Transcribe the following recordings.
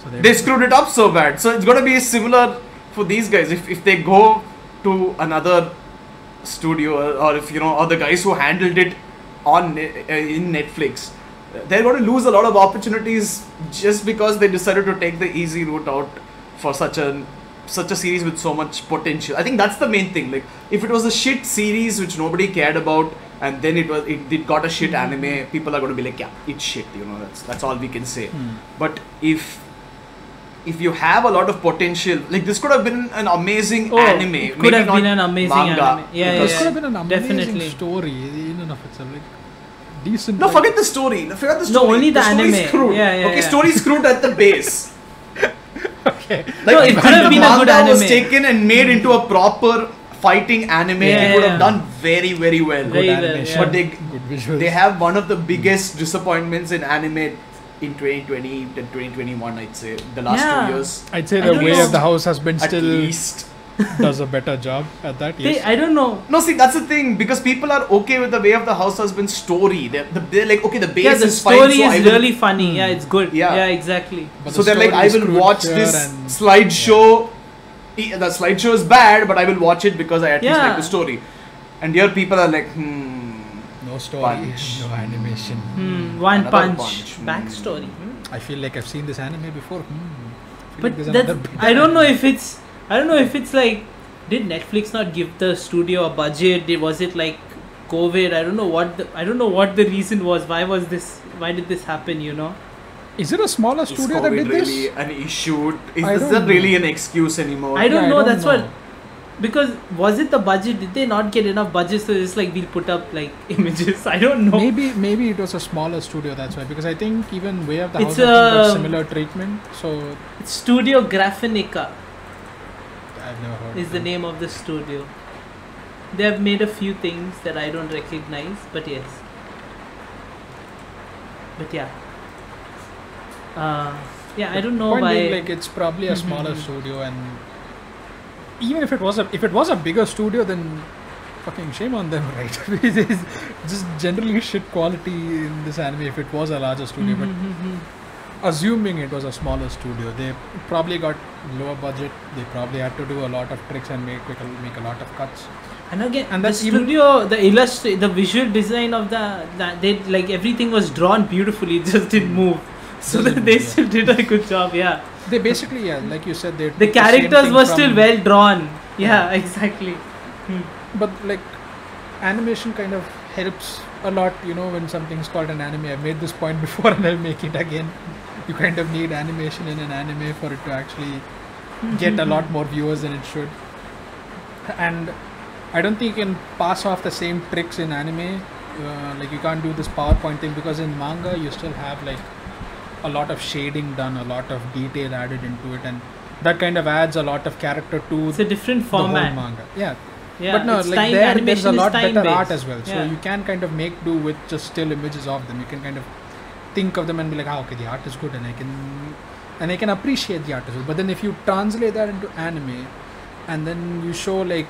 So they screwed it up so bad. So it's gonna be similar for these guys. If they go to another studio, or if or the guys who handled it on in Netflix, they're going to lose a lot of opportunities just because they decided to take the easy route out for such a series with so much potential. I think that's the main thing. Like, if it was a shit series which nobody cared about, and then it got a shit anime, people are going to be like, yeah, it's shit. That's all we can say. But if you have a lot of potential, like, this could have been an amazing anime. It could have been an amazing manga. anime. Yeah, This could have been an amazing definitely. story in and of itself. Like, decent. No, forget the story. Forget the story. No, only the story's anime. Screwed. Yeah. Story screwed at the base. Okay. Like, No, it could have the been a good manga was anime. taken and made into a proper fighting anime. It would have done very, very well. Very well, animation. yeah. But Good visuals. they have one of the biggest disappointments in anime in 2020 and 2021, I'd say. The last 2 years. I'd say I the don't way know. of the house has been At still least. does a better job at that. Yes. I don't know. No, see, that's the thing. Because people are okay with the way of the house husband story. They're like, okay, the base Yeah, the is fine. story So I is will- really funny. Yeah, it's good. Yeah. Yeah, exactly. But So the they're like, story I is will screwed watch here this and- slideshow. The slideshow is bad, but I will watch it because I at least like the story. And here people are like, No story, Punch. no animation. One Another punch. punch. Backstory. I feel like I've seen this anime before. I feel But like there's that's, another bit I don't know if it's like, did Netflix not give the studio a budget? Was it like COVID? I don't know what the reason was. Why did this happen? Is it a smaller is studio that COVID did really this? an issue? I Is don't that really know. an excuse anymore? I don't Yeah, I know. don't That's know. what. Because was it the budget? Did they not get enough budget? So it's like we'll put up like images. I don't know. Maybe it was a smaller studio. That's why. Because I think even Way of the House It's I think got a- similar treatment. So It's Studio Graphinica I've never heard. is of the them. name of the studio. They have made a few things that I don't recognize, but yes. But yeah. Yeah, I don't know Point why. being, like, it's probably a smaller studio, and even if it was a bigger studio, then fucking shame on them, right? It is just generally shit quality in this anime if it was a larger studio. But assuming it was a smaller studio, they probably got lower budget. They probably had to do a lot of tricks and make a lot of cuts. And again, And the that's even- studio, the visual design of they like everything was drawn beautifully. It just didn't move. So Doesn't they move, still did a good job. Yeah, They basically, like you said, they the took same characters thing were from- still well drawn. Yeah, exactly. But like animation kind of helps a lot, when something's called an anime. I've made this point before and I'll make it again. You kind of need animation in an anime for it to actually get a lot more viewers than it should. And I don't think you can pass off the same tricks in anime. Like, you can't do this PowerPoint thing, because in manga you still have like a lot of shading done, a lot of detail added into it, and that kind of adds a lot of character to It's a different the whole format. manga. Yeah. Yeah, But no, it's like time, there's animation a is lot better time-based. art as well. So Yeah. you can kind of make do with just still images of them. You can kind of think of them and be like, okay, the art is good, and I can appreciate the art as well. But then if you translate that into anime, and then you show like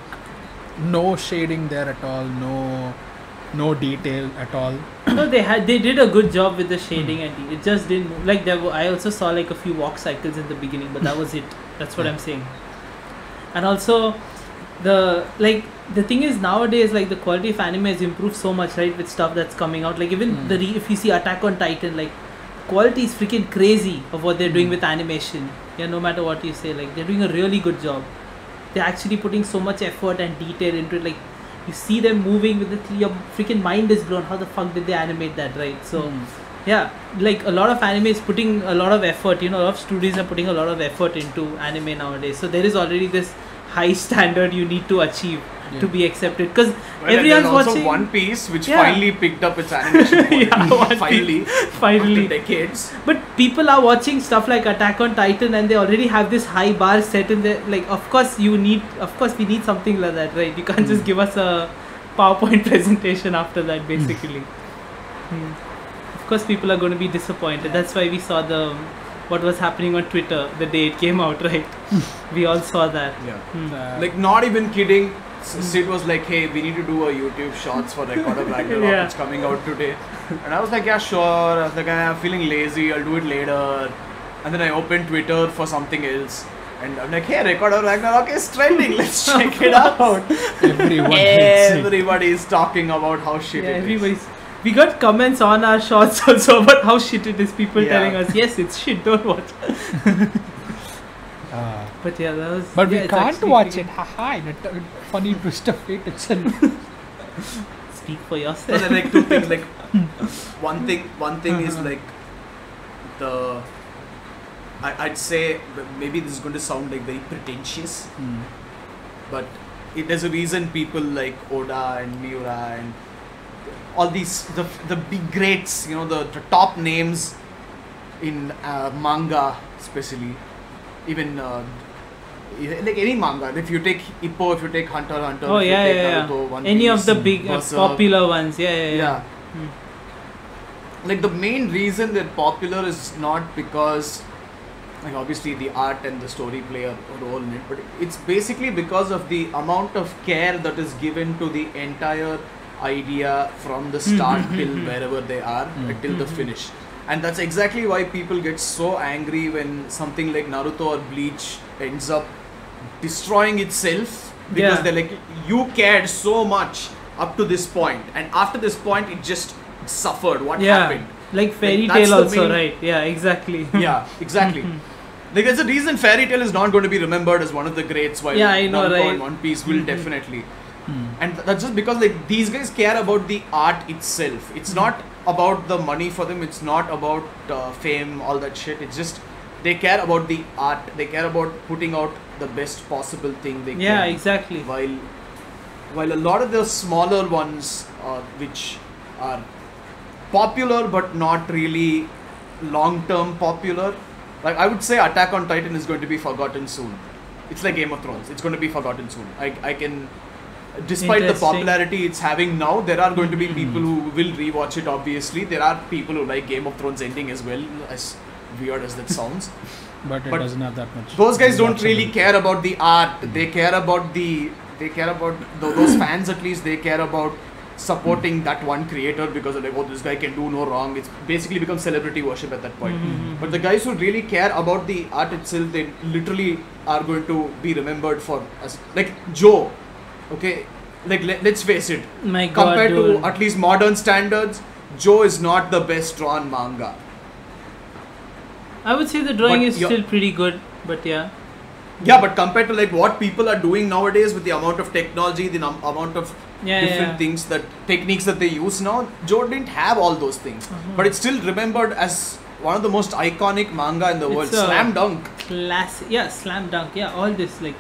no shading there at all, no detail at all. No, they did a good job with the shading, and it just didn't move. Like I also saw like a few walk cycles in the beginning, but that was it. That's what Yeah. I'm saying. And also, the thing is, nowadays, like, the quality of anime has improved so much, right, with stuff that's coming out. Like, even if you see Attack on Titan, like, quality is freaking crazy of what they're doing with animation. Yeah, no matter what you say, like, they're doing a really good job. They're actually putting so much effort and detail into it. Like, you see them moving with your freaking mind is blown. How the fuck did they animate that, right? So yeah, like, a lot of anime is putting a lot of effort. A lot of studios are putting a lot of effort into anime nowadays. So there is already this high standard you need to achieve to be accepted, because Well, everyone's and there's also watching One Piece, which Yeah. finally picked up its animation quality. Yeah, One Piece. Finally, finally. after decades. But people are watching stuff like Attack on Titan, and they already have this high bar set in there. Like, of course we need something like that, right? You can't just give us a PowerPoint presentation after that, basically. Of course people are going to be disappointed. That's why we saw what was happening on Twitter the day it came out, right? We all saw that. Yeah. Like, not even kidding. Sid was like, hey, we need to do a YouTube Shorts for Record of Ragnarok. Yeah. It's coming out today. And I was like, yeah, sure. I was like, I'm feeling lazy. I'll do it later. and then I open Twitter for something else. And I'm like, hey, Record of Ragnarok is trending. Let's check it out. Everyone hates it. Everybody is talking about how shit Yeah, it is. everybody's. We got comments on our shorts also about how shit it is. People Yeah. telling us, yes, it's shit, don't watch. Ah. But yeah, that was. But yeah, we it's can't actually watch pretty- it. Haha, in a funny twist of fate itself. Speak for So yourself. there are like two things. Like one thing is like the. I'd say maybe this is going to sound like very pretentious, but there's a reason people like Oda and Miura and all these the big greats, you know, the top names in manga especially, even like any manga. If you take Ippo, if you take Hunter x Hunter, Oh if you yeah, take yeah, Naruto, yeah. One Any of Piece, the big Berserk, popular ones, yeah. yeah. Hmm. Like the main reason they're popular is not because like obviously the art and the story play a role in it, but it's basically because of the amount of care that is given to the entire idea from the start till wherever they are till the finish. And that's exactly why people get so angry when something like Naruto or Bleach ends up destroying itself, because Yeah. they're like, you cared so much up to this point, and after this point it just suffered. What Yeah. happened? Like Fairy that's Tail the also, main- right? Yeah, exactly. Yeah, exactly. Like there's a reason Fairy Tail is not going to be remembered as one of the greats, while Yeah, I know, Naruto right? and One Piece will definitely. And that's just because like these guys care about the art itself. It's not about the money for them. It's not about fame, all that shit. It's just they care about the art. They care about putting out the best possible thing they Yeah, can. exactly. While a lot of the smaller ones, which are popular but not really long-term popular, like I would say Attack on Titan is going to be forgotten soon. It's like Game of Thrones. It's going to be forgotten soon. I can, despite the Interesting. popularity it's having now, there are going to be people who will rewatch it. Obviously, there are people who like Game of Thrones ending as well, as weird as that sounds. But it But doesn't have that much. Those guys don't really watchability. care about the art. They care about those fans at least. They care about supporting that one creator because they're like, oh, this guy can do no wrong. It's basically become celebrity worship at that point. But the guys who really care about the art itself, they literally are going to be remembered for us. Like Joe, okay, like let's face it. My God, Compared dude. to at least modern standards, Joe is not the best drawn manga. I would say the drawing But is you're- still pretty good, but yeah. Yeah, but compared to like what people are doing nowadays with the amount of technology, the amount of Yeah, different yeah. things, that techniques that they use now, Joe didn't have all those things. But it's still remembered as one of the most iconic manga in the world. It's a- Slam dunk. Classic, yeah, slam dunk, yeah, all this, like,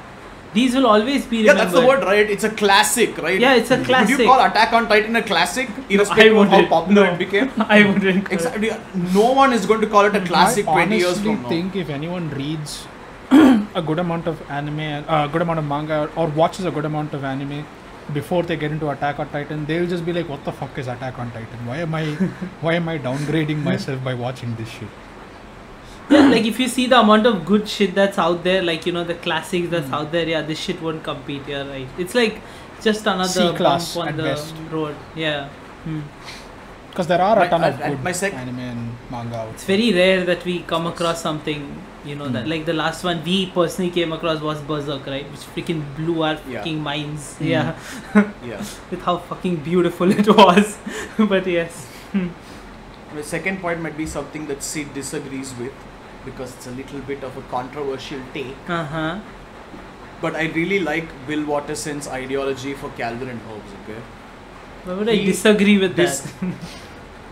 these will always be Yeah, remembered. that's the word, right? It's a classic, right? Yeah, it's a classic. Would you call Attack on Titan a classic, irrespective of how wouldn't. popular No. it became? I wouldn't. call it. Exactly. No one is going to call it a classic I 20 years honestly from now. think if anyone reads a good amount of anime, a good amount of manga, or watches a good amount of anime before they get into Attack on Titan, they'll just be like, "What the fuck is Attack on Titan? Why am I downgrading myself by watching this shit?" Yeah, like if you see the amount of good shit that's out there, like, you know, the classics that's out there, yeah, this shit won't compete. Yeah, right. It's like just another C-class bump on at the best. road. Yeah. Because there are a ton of at good my anime and manga out. It's very rare that we come across something, you know, that like the last one we personally came across was Berserk, right? Which freaking blew our Yeah. fucking minds. Yeah. Yeah. With how fucking beautiful it was. But yes. The second point might be something that Sid disagrees with, because it's a little bit of a controversial take. Uh-huh. But I really like Bill Watterson's ideology for Calvin and Hobbes, okay? Why would I He disagree with dis- that?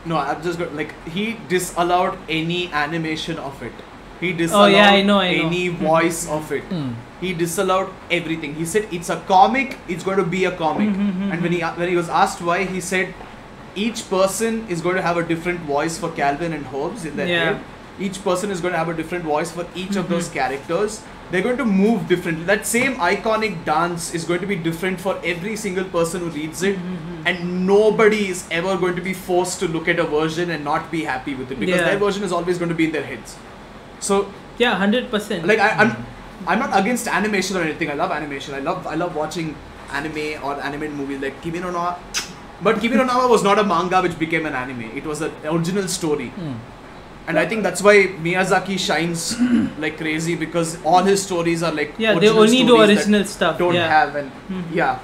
No, I'm just going like, he disallowed any animation of it. He Oh, disallowed yeah, I know. any voice of it. Mm. He disallowed everything. He said it's a comic, it's going to be a comic. And when he was asked why, he said each person is going to have a different voice for Calvin and Hobbes in their Yeah. head. Each person is going to have a different voice for each of those characters. They're going to move differently. That same iconic dance is going to be different for every single person who reads it. And nobody is ever going to be forced to look at a version and not be happy with it, because Yeah. their version is always going to be in their heads. So Yeah, 100%. like I'm not against animation or anything. I love animation. I love watching anime or animated movies like Kimi no Na wa. But Kimi no Na wa was not a manga which became an anime. It was an original story. And I think that's why Miyazaki shines like crazy, because all his stories are like Yeah, they original only do stories that original stuff. don't yeah. have and yeah.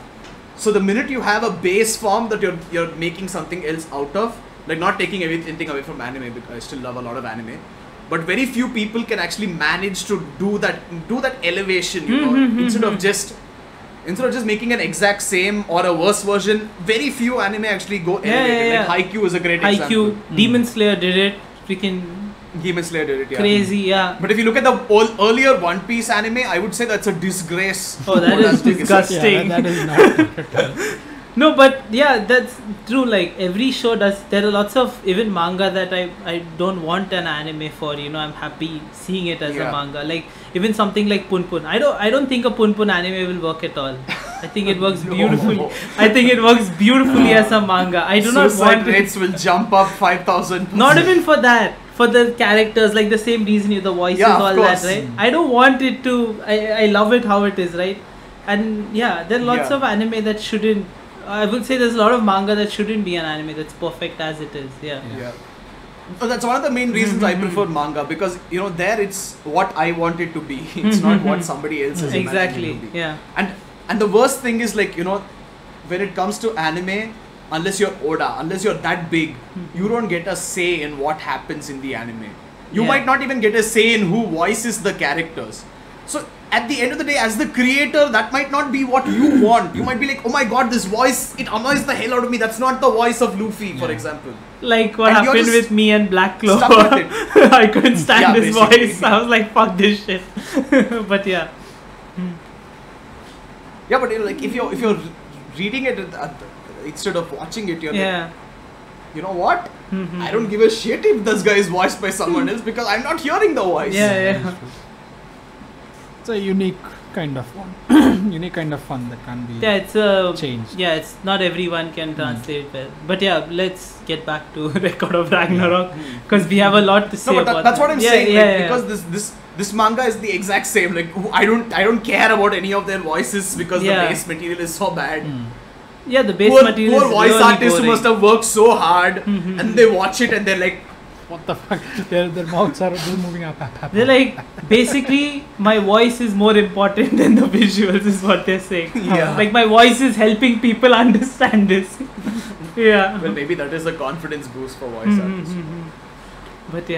So the minute you have a base form that you're making something else out of, like not taking anything away from anime, because I still love a lot of anime, but very few people can actually manage to do that elevation, you know, instead of just making an exact same or a worse version. Very few anime actually go elevated. Like Haikyuu is a great example. Haikyuu, Demon Slayer did it. Freaking Demon Slayer did it, yeah. crazy, yeah. But if you look at the earlier One Piece anime, I would say that's a disgrace. Oh, that is disgusting. Yeah, that is not. No, but yeah, that's true. Like every show does. There are lots of even manga that I don't want an anime for. You know, I'm happy seeing it as a manga. Like even something like Pun Pun. I don't think a Pun Pun anime will work at all. I think it works beautifully. I think it works beautifully as a manga. I do not Suicide want rates will jump up 5,000%. Not even for that. For the characters, like the same reason, the voices, all course. that, right? I don't want it to. I love it how it is, right? And yeah, there are lots of anime that shouldn't. I would say there's a lot of manga that shouldn't be an anime that's perfect as it is. Yeah. So that's one of the main reasons I prefer manga, because you know there it's what I want it to be. It's not what somebody else is Exactly. imagining it to be. Yeah. And the worst thing is, like, you know, when it comes to anime, unless you're Oda, unless you're that big, you don't get a say in what happens in the anime. You might not even get a say in who voices the characters. So at the end of the day, as the creator, that might not be what you want. You might be like, oh my god, this voice, it annoys the hell out of me. That's not the voice of Luffy, for example. Like what And you're happened just with me and Black Clover. stuck with it. I couldn't stand his basically. voice. I was like, fuck this shit. But yeah. Yeah, but you know, like if you're reading it instead of watching it, you're like, you know what? I don't give a shit if this guy is voiced by someone else, because I'm not hearing the voice. Yeah. It's a unique kind of one. Unique kind of fun that can be It's a changed. Yeah, it's not everyone can translate well. But yeah, let's get back to Record of Ragnarok, because we have a lot to say No, but about that's what I'm saying. Yeah, because this manga is the exact same. Like I don't care about any of their voices, because the base material is so bad. Yeah, the base Poor material is voice really artists boring. must have worked so hard, and they watch it and they're like, What the fuck? Their mouths are just moving up. They're like, basically, my voice is more important than the visuals, is what they're saying. Yeah. Like, my voice is helping people understand this. Yeah. well, maybe that is a confidence boost for voice artists. But yeah.